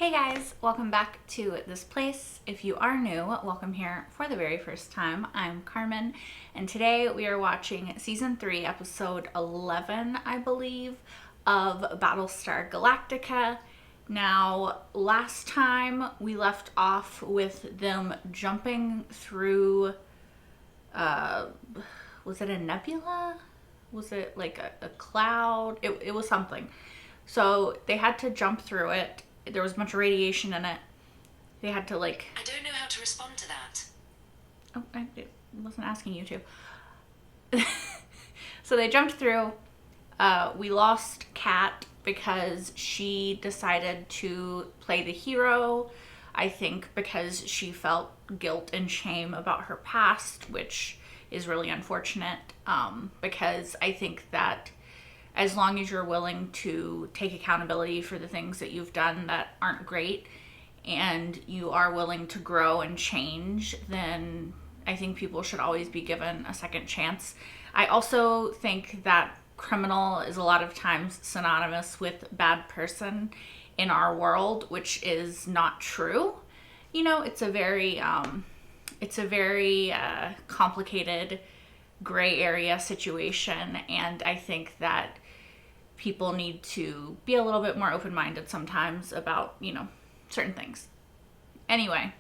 Hey guys, welcome back to this place. If you are new, welcome here for the very first time. I'm Carmen, and today we are watching season 3, episode 11, I believe, of Battlestar Galactica. Now, last time we left off with them jumping through, was it a nebula? Was it like a cloud? It was something. So they had to jump through it. There was a bunch of radiation in it. They had to I don't know how to respond to that. Oh, I wasn't asking you to. So they jumped through. We lost Kat because she decided to play the hero. I think because she felt guilt and shame about her past, which is really unfortunate. Because I think that as long as you're willing to take accountability for the things that you've done that aren't great and you are willing to grow and change, then I think people should always be given a second chance. I also think that criminal is a lot of times synonymous with bad person in our world, which is not true. You know, it's a very complicated gray area situation, and I think that people need to be a little bit more open-minded sometimes about, certain things. Anyway,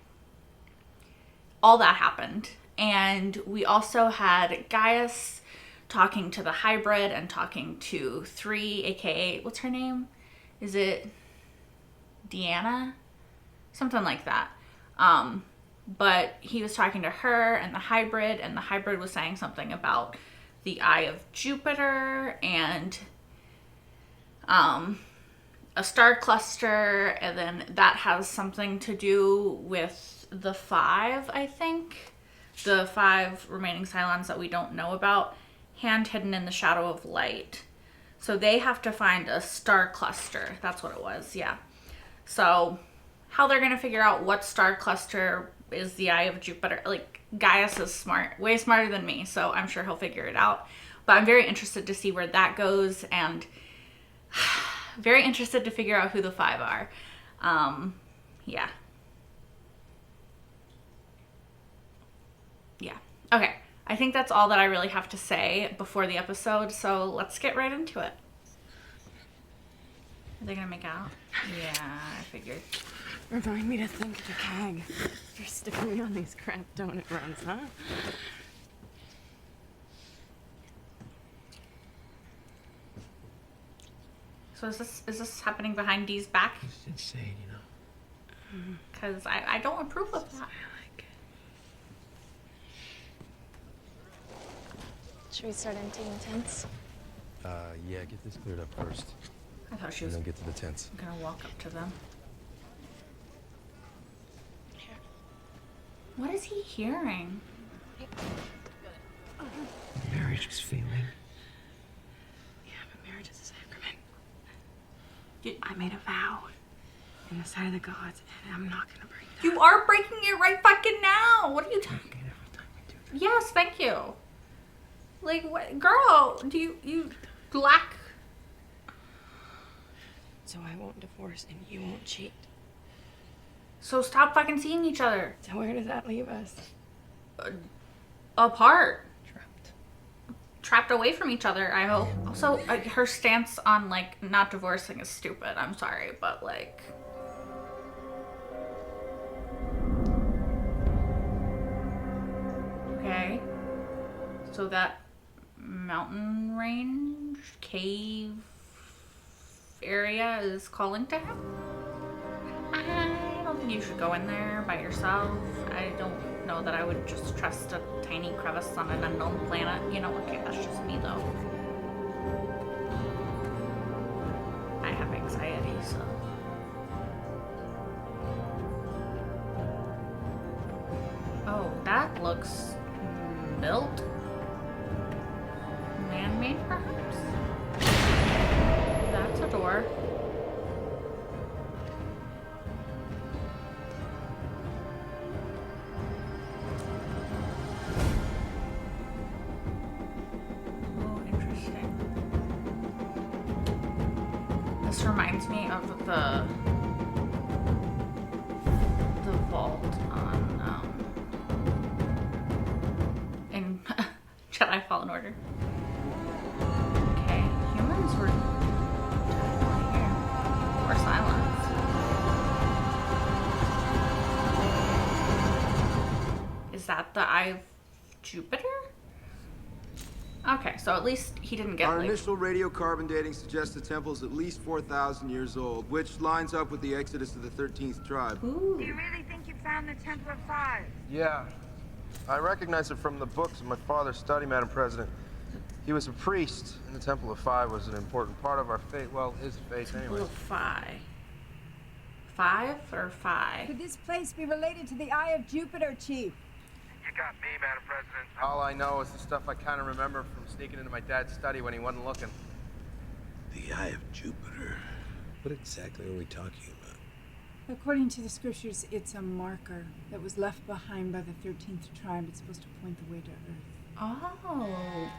all that happened. And we also had Gaius talking to the hybrid and talking to 3, aka, what's her name? Is it Deanna? Something like that. But he was talking to her and the hybrid was saying something about the Eye of Jupiter and a star cluster, and then that has something to do with the 5, I think. The 5 remaining Cylons that we don't know about, hand hidden in the shadow of light. So they have to find a star cluster. That's what it was, yeah. So how they're going to figure out what star cluster is the Eye of Jupiter. Like, Gaius is smart, way smarter than me, so I'm sure he'll figure it out. But I'm very interested to see where that goes, and very interested to figure out who the 5 are. Yeah. Okay. I think that's all that I really have to say before the episode, so let's get right into it. Are they gonna make out? Yeah, I figured. Remind me to think of the keg. You're sticking me on these crap donut runs, huh? So is this happening behind Dee's back? It's insane, you know. Because I don't approve of that. Should we start emptying the tents? Yeah, get this cleared up first. I thought she And was then get to the tents. gonna walk up to them. Here. What is he hearing? Marriage is failing. Yeah, but marriage is a sacrament. You, I made a vow in the sight of the gods, and I'm not gonna break that. you are breaking it right fucking now. What are you talking? Okay, every time we do that. Yes, thank you. Like, what, girl? Do you lack? So I won't divorce and you won't cheat. So stop fucking seeing each other. So where does that leave us? Apart. Trapped. Trapped away from each other, I hope. Also, her stance on, like, not divorcing is stupid. I'm sorry, but, like... Okay. So that mountain range, cave area is calling to him? I don't think you should go in there by yourself. I don't know that I would just trust a tiny crevice on an unknown planet. You know, okay, that's just me though. I have anxiety, so. Oh, that looks built. Man-made, perhaps? That's a door. Oh, interesting. This reminds me of the Jedi Fallen Order. Okay, humans were definitely here. Or Cylons. Is that the Eye of Jupiter? Okay, so at least he didn't get Our like... initial radiocarbon dating suggests the temple is at least 4,000 years old, which lines up with the exodus of the 13th tribe. Ooh. Do you really think you found the Temple of Fire? Yeah. I recognize it from the books of my father's study, Madam President. He was a priest, and the Temple of Five was an important part of our faith. Well, his faith, anyway. Little Phi. 5 or Phi? Could this place be related to the Eye of Jupiter, Chief? You got me, Madam President. All I know is the stuff I kind of remember from sneaking into my dad's study when he wasn't looking. The Eye of Jupiter. What exactly are we talking about? According to the scriptures, it's a marker that was left behind by the 13th tribe. It's supposed to point the way to Earth. Oh.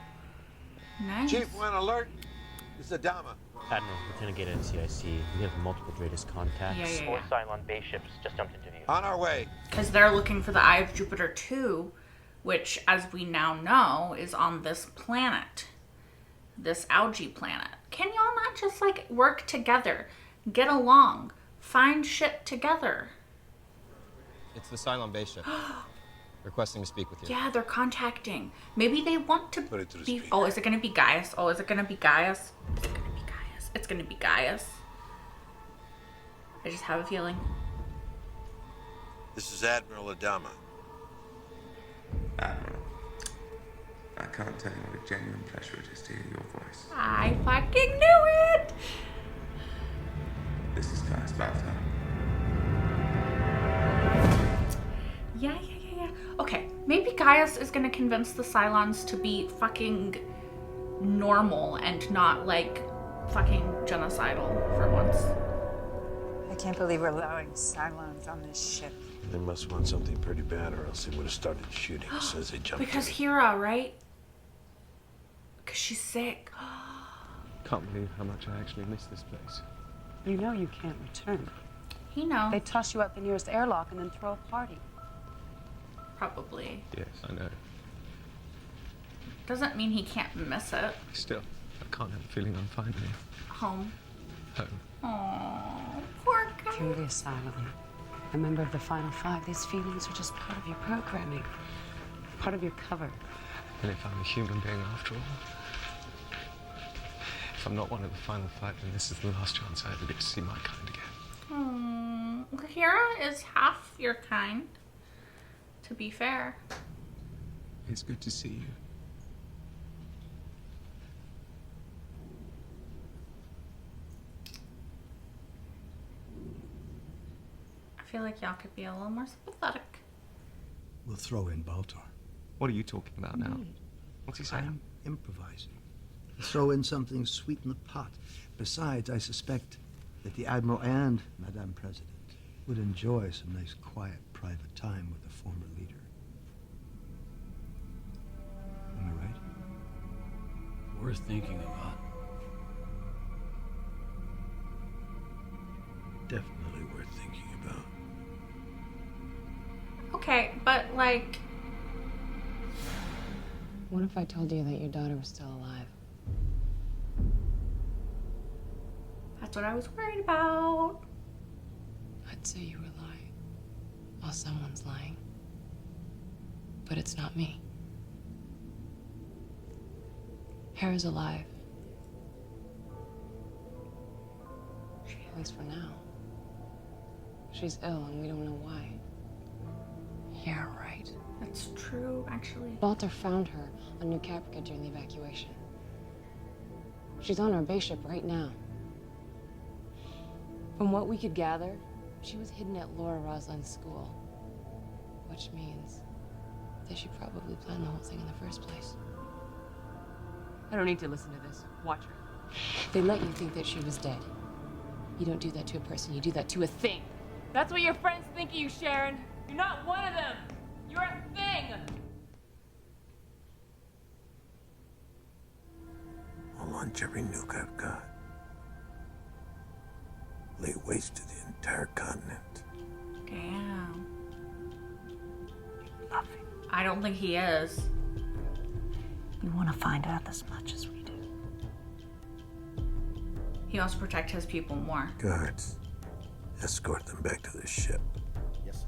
Nice. Chief, we're on alert. This is Adama. Admiral, Lieutenant Gate NCIC. We have multiple Dratus contacts. Yeah. Four Cylon base ships just jumped into view. On our way. Because they're looking for the Eye of Jupiter 2, which, as we now know, is on this planet. This algae planet. Can y'all not just, like, work together? Get along. Find shit together. It's the Cylon base ship. Requesting to speak with you. Yeah, they're contacting. Maybe they want to Put it to the be... speaker. Oh, is it going to be Gaius? Oh, is it going to be Gaius? Is it going to be Gaius? It's going to be Gaius. I just have a feeling. This is Admiral Adama. Admiral, I can't tell you what a genuine pleasure it is to hear your voice. I fucking knew it! This is Gaius Baltar. Yeah. Okay, maybe Gaius is gonna convince the Cylons to be fucking normal and not, like, fucking genocidal for once. I can't believe we're allowing Cylons on this ship. They must want something pretty bad, or else they would have started shooting as soon as they jumped Because in. Hera, right? Because she's sick. Can't believe how much I actually miss this place. You know you can't return. He knows. They toss you out the nearest airlock and then throw a party. Probably. Yes, I know. Doesn't mean he can't miss it. Still, I can't help feeling I'm finally Home. home. Aww, poor guy. Truly a Cylon. A member of the Final Five, these feelings are just part of your programming. Part of your cover. And if I'm a human being after all, if I'm not one of the final five, then this is the last chance I ever get to see my kind again. Hera is half your kind, to be fair. It's good to see you. I feel like y'all could be a little more sympathetic. We'll throw in Baltar. What are you talking about now? What's he saying? I'm improvising. Throw in something sweet in the pot. Besides, I suspect that the Admiral and Madame President would enjoy some nice, quiet, private time with the former leader. Am I right? Worth thinking about. Definitely worth thinking about. Okay, but like... What if I told you that your daughter was still alive? That's what I was worried about. I'd say you were lying. Well, someone's lying. But it's not me. Hera's alive. At least for now. She's ill and we don't know why. Yeah, right. That's true, actually. Baltar found her on New Caprica during the evacuation. She's on our base ship right now. From what we could gather, she was hidden at Laura Roslin's school. Which means that she probably planned the whole thing in the first place. I don't need to listen to this. Watch her. They let you think that she was dead. You don't do that to a person, you do that to a thing. That's what your friends think of you, Sharon. You're not one of them. You're a thing. I'll launch every nuke I've got. Lay waste to the entire continent. Damn. I don't think he is. want to find out as much as we do. He wants to protect his people more. Guards, escort them back to the ship. Yes.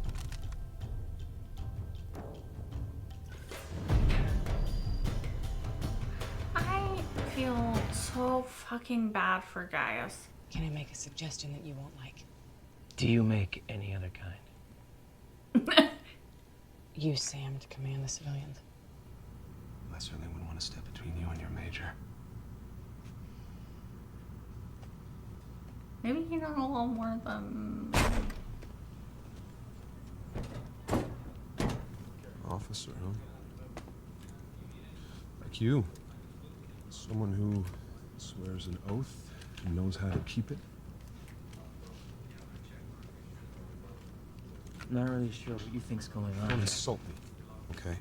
I feel so fucking bad for Gaius. Can I make a suggestion that you won't like? Do you make any other kind? Use Sam to command the civilians. I certainly wouldn't want to step between you and your major. Maybe you know a little more than... Officer, huh? Like you. Someone who swears an oath and knows how to keep it. I'm not really sure what you think's going on. Don't insult me, okay?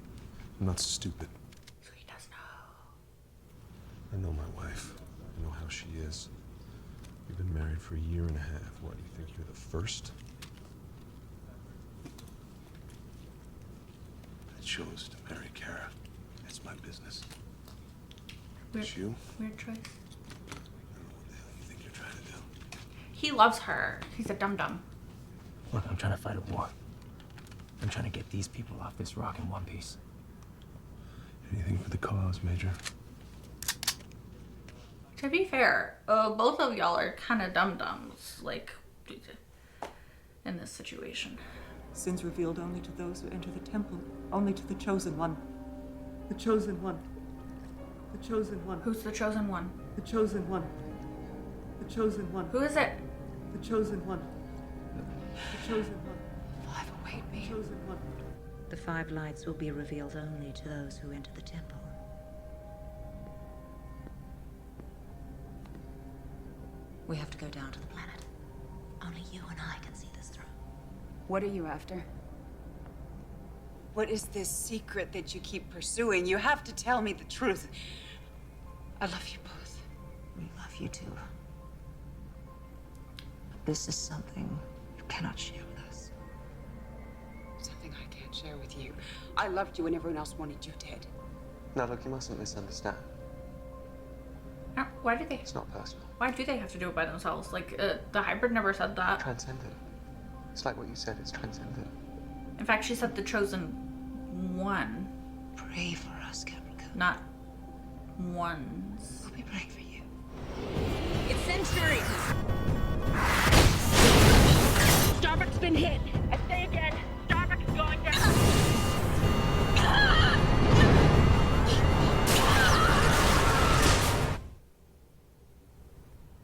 I'm not stupid. So he does know. I know my wife. I know how she is. We've been married for a year and a half. What, you think you're the first? I chose to marry Kara. That's my business. It's you? Weird choice. I don't know what the hell you think you're trying to do. He loves her. He's a dum-dum. Look, I'm trying to fight a war. I'm trying to get these people off this rock in one piece. Anything for the cause, Major. To be fair, both of y'all are kind of dum-dums, like, in this situation. Sins revealed only to those who enter the temple, only to the chosen one. The chosen one. The chosen one. Who's the chosen one? The chosen one. The chosen one. Who is it? The chosen one. The chosen one. Five await me. The chosen one. The five lights will be revealed only to those who enter the temple. We have to go down to the planet. Only you and I can see this through. What are you after? What is this secret that you keep pursuing? You have to tell me the truth. I love you both. We love you too. But this is something you cannot share with us. Something I can't share with you. I loved you when everyone else wanted you dead. Now look, you mustn't misunderstand. Why do they? It's not personal. Why do they have to do it by themselves? Like, the hybrid never said that. Transcendent. It's like what you said, it's transcendent. In fact, she said the chosen one. Pray for us, Capricorn. Not ones. We'll be praying for you. It's Century! Starbuck's been hit. I say again, Starbuck is going down.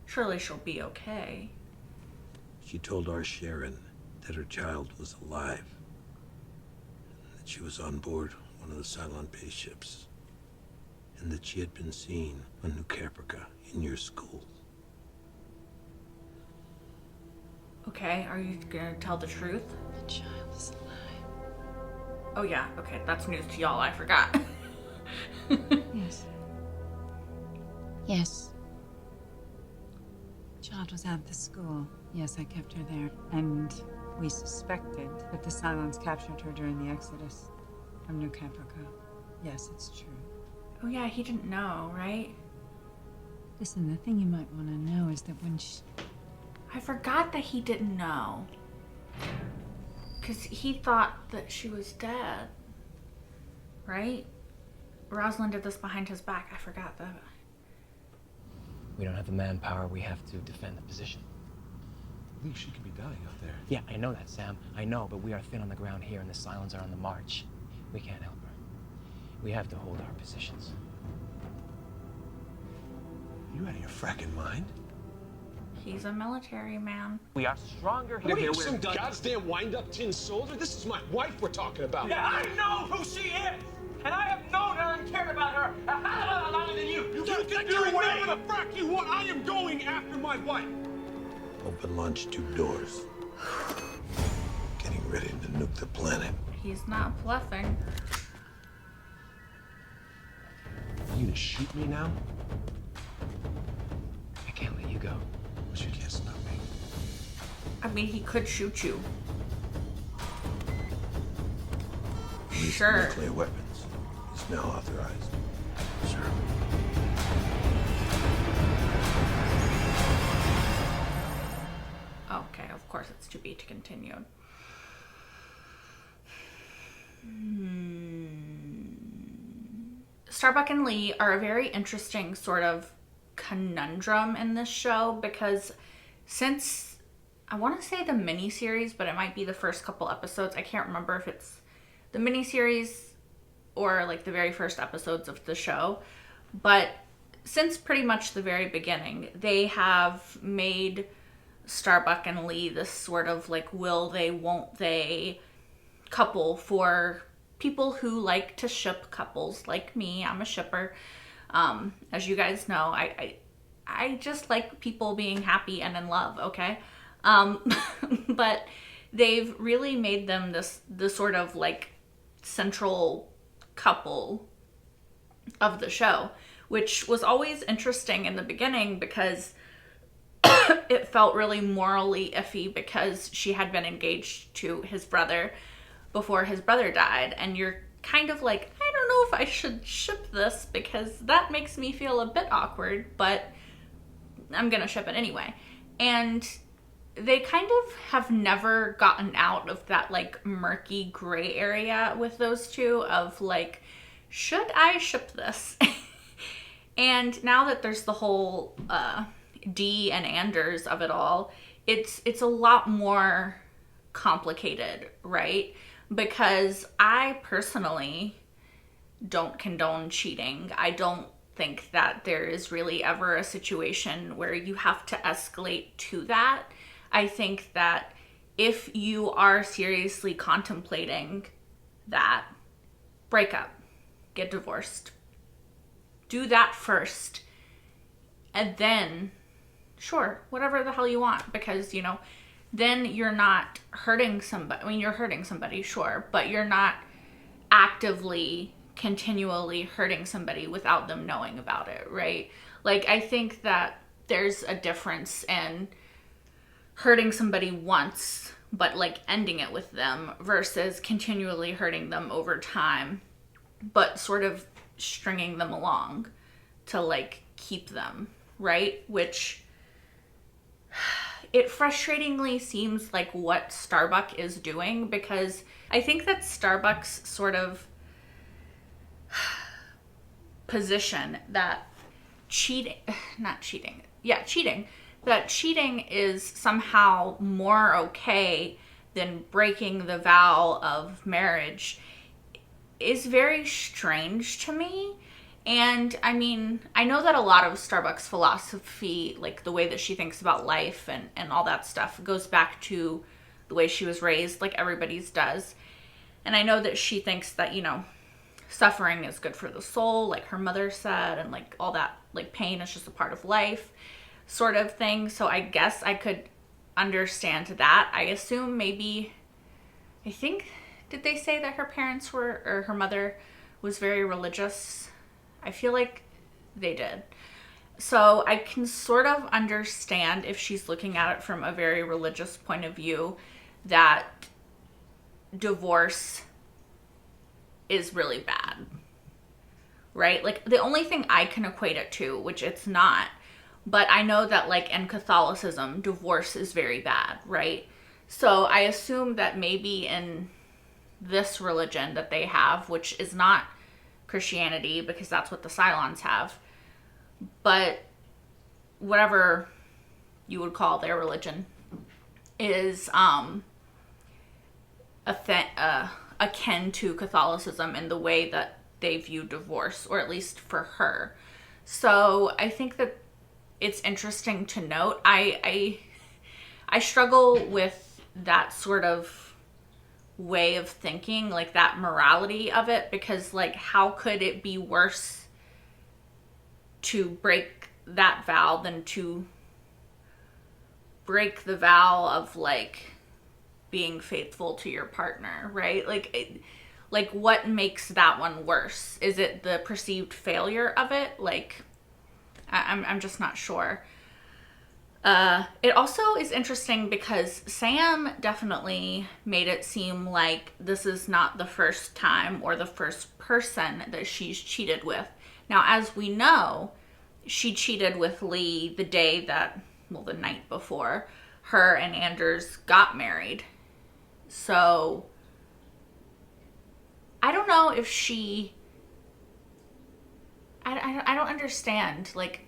Surely she'll be okay. She told our Sharon that her child was alive. And that she was on board one of the Cylon base ships. And that she had been seen on New Caprica in your school. Okay, are you gonna tell the truth? The child is alive. Oh yeah, okay, that's news to y'all, I forgot. Yes. Yes. The child was at the school. Yes, I kept her there. And we suspected that the Cylons captured her during the Exodus from New Caprica. Yes, it's true. Oh yeah, he didn't know, right? Listen, the thing you might want to know is that when she... I forgot that he didn't know. Because he thought that she was dead. Right? Rosalind did this behind his back. I forgot that. We don't have the manpower. We have to defend the position. Lee, she could be dying out there. Yeah, I know that, Sam. I know, but we are thin on the ground here, and the Cylons are on the march. We can't help her. We have to hold our positions. You out of your fracking mind? He's a military man. We are stronger here. What are you, some goddamn wind-up tin soldier? This is my wife we're talking about. Yeah, I know who she is! And I have known her and cared about her a hell of a lot longer than you! You can do whatever the frack you want! I am going after my wife! Open launch 2 doors. Getting ready to nuke the planet. He's not bluffing. You gonna shoot me now? I can't let you go. But you can't stop me. I mean, he could shoot you. Use Sure. nuclear weapons is now authorized. sir. Okay, of course it's to be continued. Starbuck and Lee are a very interesting sort of conundrum in this show because since, I want to say the miniseries, but it might be the first couple episodes. I can't remember if it's the miniseries or like the very first episodes of the show. But since pretty much the very beginning, they have made Starbuck and Lee this sort of like will they, won't they couple for people who like to ship couples like me. I'm a shipper. As you guys know, I just like people being happy and in love, okay? But they've really made them this sort of like central couple of the show, which was always interesting in the beginning because it felt really morally iffy because she had been engaged to his brother before his brother died, and you're kind of like, I don't know if I should ship this because that makes me feel a bit awkward, but I'm gonna ship it anyway. And they kind of have never gotten out of that like murky gray area with those two of like, should I ship this? And now that there's the whole Dee and Anders of it all, it's a lot more complicated, right? Because I personally don't condone cheating. I don't think that there is really ever a situation where you have to escalate to that. I think that if you are seriously contemplating that, break up, get divorced. Do that first. And then, sure, whatever the hell you want, because, you know, then you're not hurting somebody. I mean, you're hurting somebody, sure, but you're not actively, continually hurting somebody without them knowing about it, right? Like, I think that there's a difference in hurting somebody once, but like ending it with them versus continually hurting them over time, but sort of stringing them along to like keep them, right? Which it frustratingly seems like what Starbuck is doing, because I think that Starbuck's sort of position that cheating, that cheating is somehow more okay than breaking the vow of marriage is very strange to me. And I mean, I know that a lot of Starbucks philosophy, like the way that she thinks about life and all that stuff, goes back to the way she was raised, like everybody's does. And I know that she thinks that, you know, suffering is good for the soul, like her mother said, and like all that, like pain is just a part of life sort of thing. So I guess I could understand that. I assume maybe, I think, did they say that her parents were, or her mother was very religious? I feel like they did. So I can sort of understand if she's looking at it from a very religious point of view, that divorce is really bad, right? Like the only thing I can equate it to, which it's not, but I know that like in Catholicism, divorce is very bad, right? So I assume that maybe in this religion that they have, which is not Christianity, because that's what the Cylons have, but whatever you would call their religion, is akin to Catholicism in the way that they view divorce, or at least for her. So I think that it's interesting to note. I struggle with that sort of way of thinking, like that morality of it, because like how could it be worse to break that vow than to break the vow of like being faithful to your partner, right? Like what makes that one worse? Is it the perceived failure of it? Like I'm just not sure. It also is interesting because Sam definitely made it seem like this is not the first time or the first person that she's cheated with. Now, as we know, she cheated with Lee the day that, well, the night before her and Anders got married. So I don't know if she, I don't understand. Like,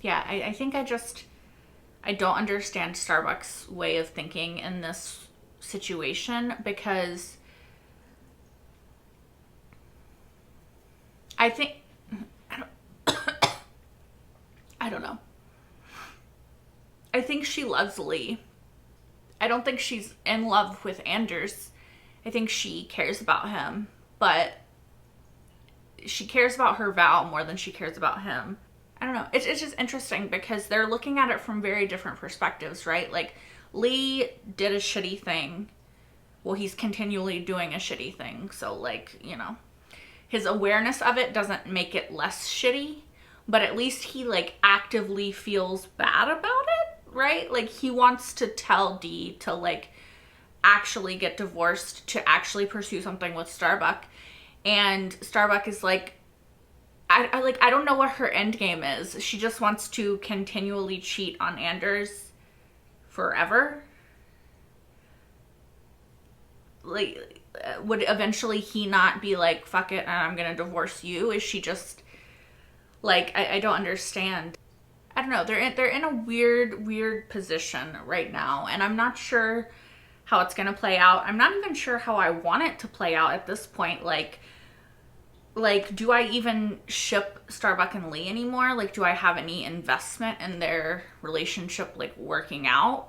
yeah, I think I don't understand Starbuck's way of thinking in this situation, because I think, I don't know. I think she loves Lee. I don't think she's in love with Anders. I think she cares about him, but she cares about her vow more than she cares about him. I don't know. It's just interesting because they're looking at it from very different perspectives, right? Like, Lee did a shitty thing. Well, he's continually doing a shitty thing. So, like, you know, his awareness of it doesn't make it less shitty, but at least he, like, actively feels bad about it, right? Like, he wants to tell Dee to, like, actually get divorced, to actually pursue something with Starbuck. And Starbuck is like, I don't know what her end game is. She just wants to continually cheat on Anders forever. Like, would eventually he not be like, fuck it, I'm gonna divorce you? Is she just like, I don't understand. I don't know. They're in a weird position right now, and I'm not sure how it's gonna play out. I'm not even sure how I want it to play out at this point. Like, do I even ship Starbuck and Lee anymore? Like, do I have any investment in their relationship, like, working out?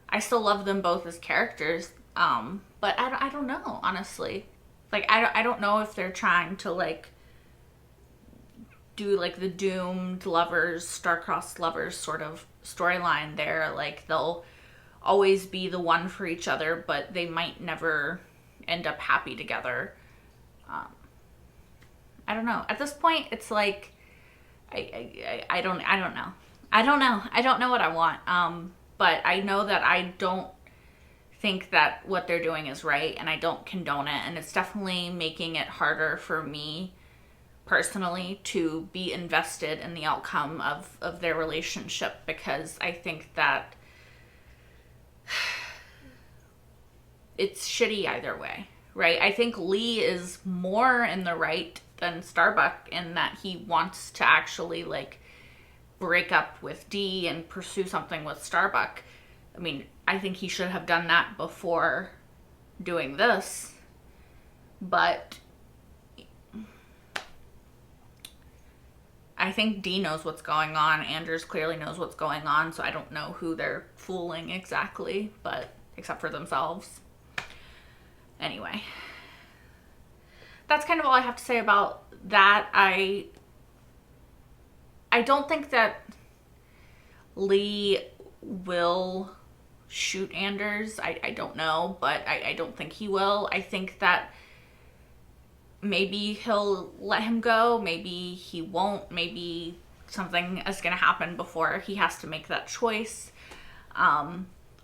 I still love them both as characters, but I don't know, honestly. Like, I don't know if they're trying to, like, do, like, the doomed lovers, star-crossed lovers sort of storyline there. Like, they'll always be the one for each other, but they might never end up happy together. I don't know. At this point, it's like, I don't know. I don't know what I want. But I know that I don't think that what they're doing is right, and I don't condone it. And it's definitely making it harder for me personally to be invested in the outcome of their relationship, because I think that it's shitty either way, right? I think Lee is more in the right than Starbuck in that he wants to actually, like, break up with Dee and pursue something with Starbuck. I mean, I think he should have done that before doing this, but I think Dee knows what's going on. Anders clearly knows what's going on, so I don't know who they're fooling exactly, but except for themselves. Anyway, that's kind of all I have to say about that. I don't think that Lee will shoot Anders. I don't know, but I don't think he will. I think that maybe he'll let him go. Maybe he won't. Maybe something is going to happen before he has to make that choice.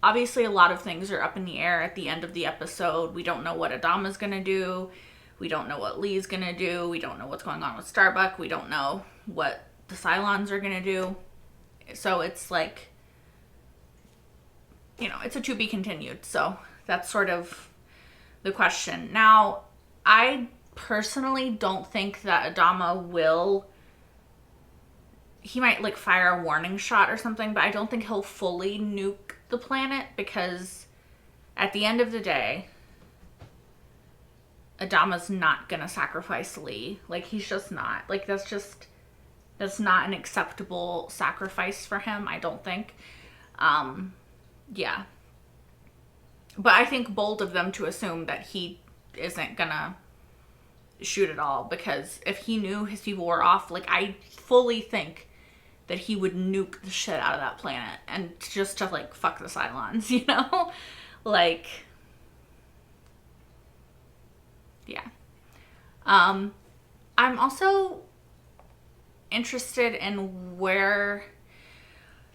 Obviously, a lot of things are up in the air at the end of the episode. We don't know what Adama's going to do. We don't know what Lee's going to do. We don't know what's going on with Starbuck. We don't know what the Cylons are going to do. So it's like, you know, it's a to be continued. So that's sort of the question. Now, I personally don't think that Adama will, he might, like, fire a warning shot or something, but I don't think he'll fully nuke the planet, because at the end of the day, Adama's not gonna sacrifice Lee. Like, he's just not. Like, that's not an acceptable sacrifice for him, I don't think. Yeah. But I think bold of them to assume that he isn't gonna shoot at all, because if he knew his people were off, like, I fully think that he would nuke the shit out of that planet, and just to, like, fuck the Cylons, you know? Like, yeah. I'm also interested in where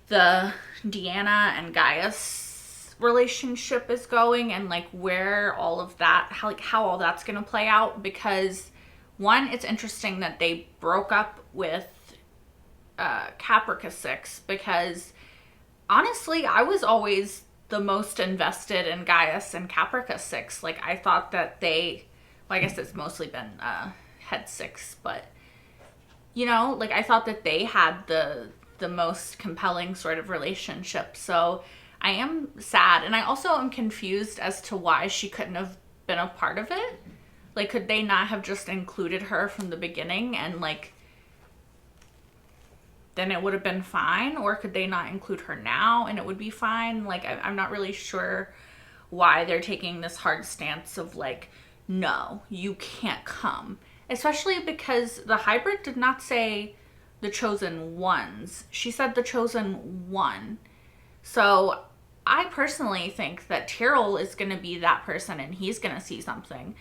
the Deanna and Gaius relationship is going and like where all of that, how all that's going to play out, because one, it's interesting that they broke up with Caprica 6, because honestly, I was always the most invested in Gaius and Caprica 6. Like, I thought that they, well, I guess it's mostly been Head 6, but, you know, like, I thought that they had the most compelling sort of relationship. So I am sad, and I also am confused as to why she couldn't have been a part of it. Like, could they not have just included her from the beginning and, like, then it would have been fine? Or could they not include her now and it would be fine? Like, I'm not really sure why they're taking this hard stance of, like, no, you can't come. Especially because the hybrid did not say the chosen ones. She said the chosen one. So I personally think that Tyrell is going to be that person and he's going to see something.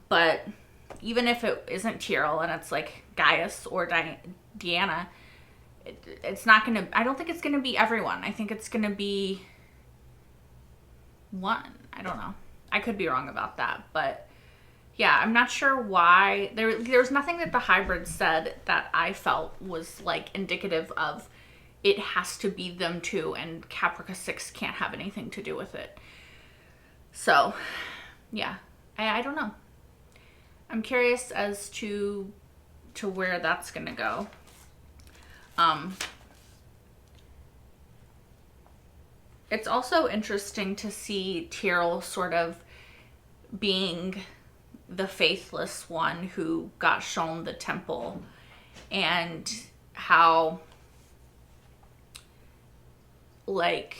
But even if it isn't Tyrell and it's like Gaius or Deanna, it's not going to, I don't think it's going to be everyone. I think it's going to be one. I don't know. I could be wrong about that, but yeah, I'm not sure why. There's nothing that the hybrid said that I felt was like indicative of it has to be them two and Caprica 6 can't have anything to do with it. So yeah, I don't know. I'm curious as to where that's gonna go. It's also interesting to see Tyrell sort of being the faithless one who got shown the temple, and how like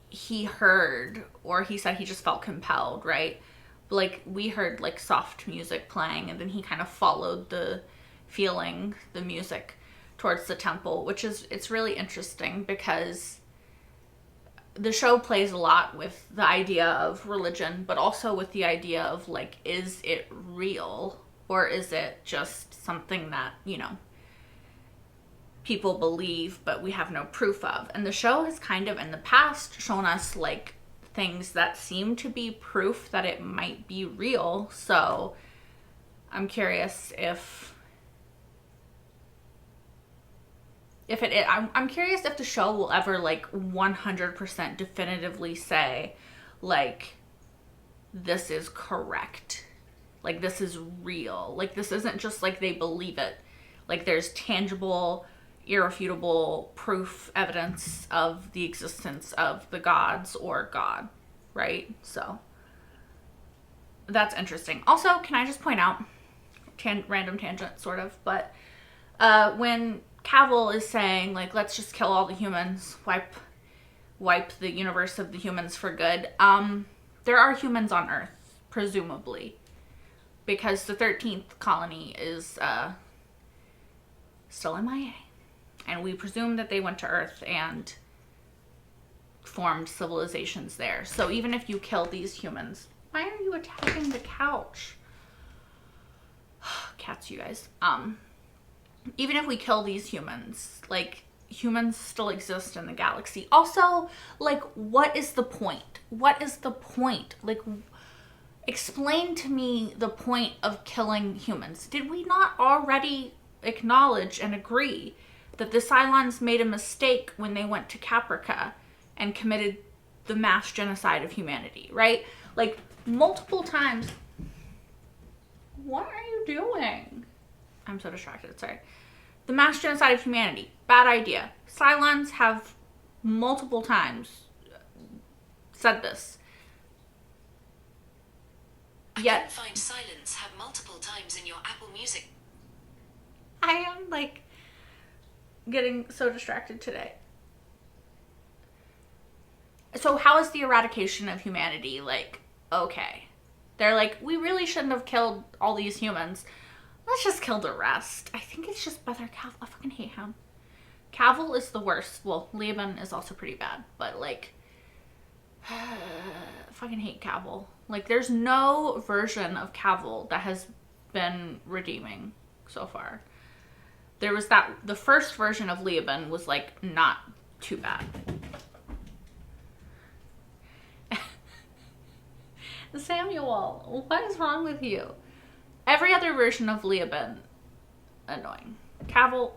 he heard, or he said he just felt compelled, right? But like we heard like soft music playing and then he kind of followed the feeling, the music towards the temple, which is, it's really interesting because the show plays a lot with the idea of religion, but also with the idea of like, is it real or is it just something that, you know, people believe but we have no proof of? And the show has kind of in the past shown us like things that seem to be proof that it might be real. So I'm curious I'm curious if the show will ever like 100% definitively say like this is correct, like this is real, like this isn't just like they believe it, like there's tangible, irrefutable proof, evidence of the existence of the gods or God, right? So that's interesting. Also, can I just point out, random tangent sort of, but when Cavill is saying like, let's just kill all the humans, wipe the universe of the humans for good, there are humans on Earth, presumably, because the 13th colony is still MIA, and we presume that they went to Earth and formed civilizations there. So even if you kill these humans, why are you attacking the couch? Cats, you guys. Even if we kill these humans, like, humans still exist in the galaxy. Also, like, what is the point? What is the point? Like, explain to me the point of killing humans. Did we not already acknowledge and agree that the Cylons made a mistake when they went to Caprica and committed the mass genocide of humanity, right? Like, multiple times. What are you doing? I'm so distracted, sorry. The mass genocide of humanity, bad idea. Cylons have multiple times said this. I couldn't find silence have multiple times in your Apple Music. I am like getting so distracted today. So how is the eradication of humanity like, okay? They're like, we really shouldn't have killed all these humans. Let's just kill the rest. I think it's just Brother Cavill. I fucking hate him. Cavill is the worst. Well, Laban is also pretty bad, but like, I fucking hate Cavill. Like, there's no version of Cavill that has been redeeming so far. There was the first version of Laban was like not too bad. Samuel, what is wrong with you? Every other version of Leah been annoying. Cavill,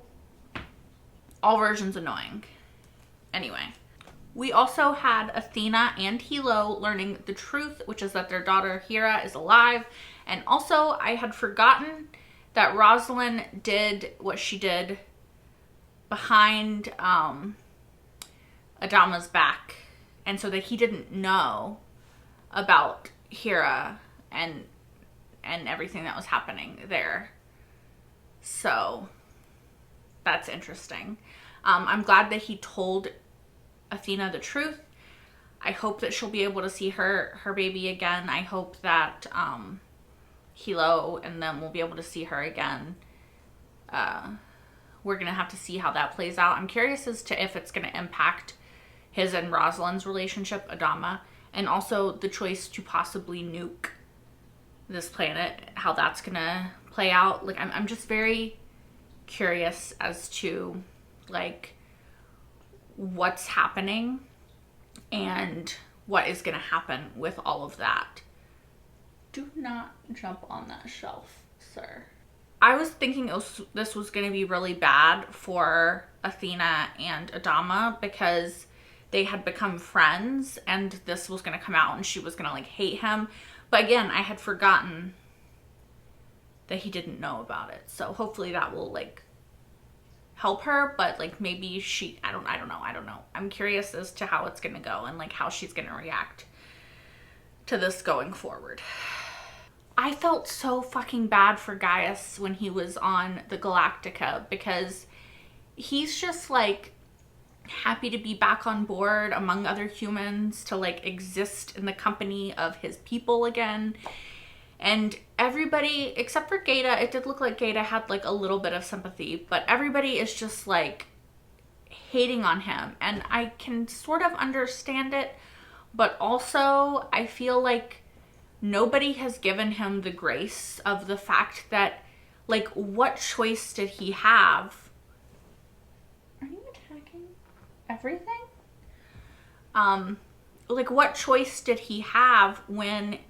all versions annoying. Anyway, we also had Athena and Hilo learning the truth, which is that their daughter Hera is alive. And also, I had forgotten that Rosalind did what she did behind Adama's back, and so that he didn't know about Hera and everything that was happening there. So that's interesting. I'm glad that he told Athena the truth. I hope that she'll be able to see her baby again. I hope that Hilo and them will be able to see her again. We're gonna have to see how that plays out. I'm curious as to if it's gonna impact his and Rosalind's relationship, Adama, and also the choice to possibly nuke this planet, how that's gonna play out. Like, I'm just very curious as to like what's happening and what is gonna happen with all of that. Do not jump on that shelf, sir. I was thinking this was going to be really bad for Athena and Adama because they had become friends and this was going to come out and she was going to like hate him. But again, I had forgotten that he didn't know about it. So hopefully that will like help her, but like maybe she, I don't know. I'm curious as to how it's going to go and like how she's going to react to this going forward. I felt so fucking bad for Gaius when he was on the Galactica because he's just like happy to be back on board among other humans, to like exist in the company of his people again. And everybody, except for Gaeta, it did look like Gaeta had like a little bit of sympathy, but everybody is just like hating on him. And I can sort of understand it, but also I feel like nobody has given him the grace of the fact that, like, what choice did he have? Are you attacking everything? Like, what choice did he have when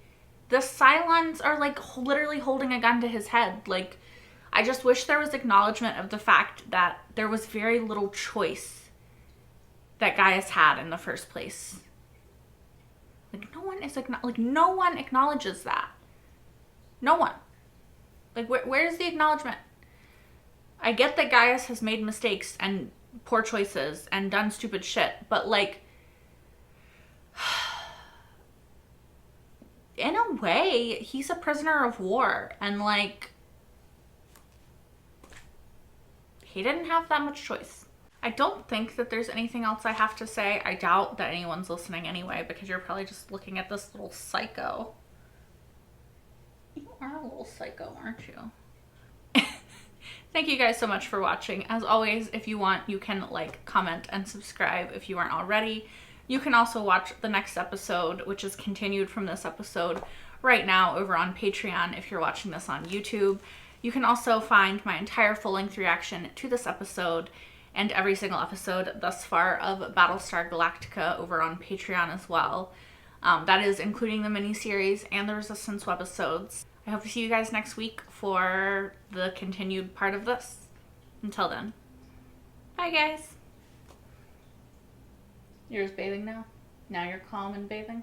the Cylons are, like, literally holding a gun to his head? Like, I just wish there was acknowledgement of the fact that there was very little choice that Gaius had in the first place. Like, no one acknowledges that. No one. Like, where's the acknowledgement? I get that Gaius has made mistakes and poor choices and done stupid shit, but like, in a way, he's a prisoner of war, and like, he didn't have that much choice. I don't think that there's anything else I have to say. I doubt that anyone's listening anyway, because you're probably just looking at this little psycho. You are a little psycho, aren't you? Thank you guys so much for watching. As always, if you want, you can like, comment, and subscribe if you aren't already. You can also watch the next episode, which is continued from this episode, right now over on Patreon if you're watching this on YouTube. You can also find my entire full-length reaction to this episode and every single episode thus far of Battlestar Galactica over on Patreon as well. That is including the miniseries and the Resistance webisodes. I hope to see you guys next week for the continued part of this. Until then, bye guys. You're just bathing now? Now you're calm and bathing?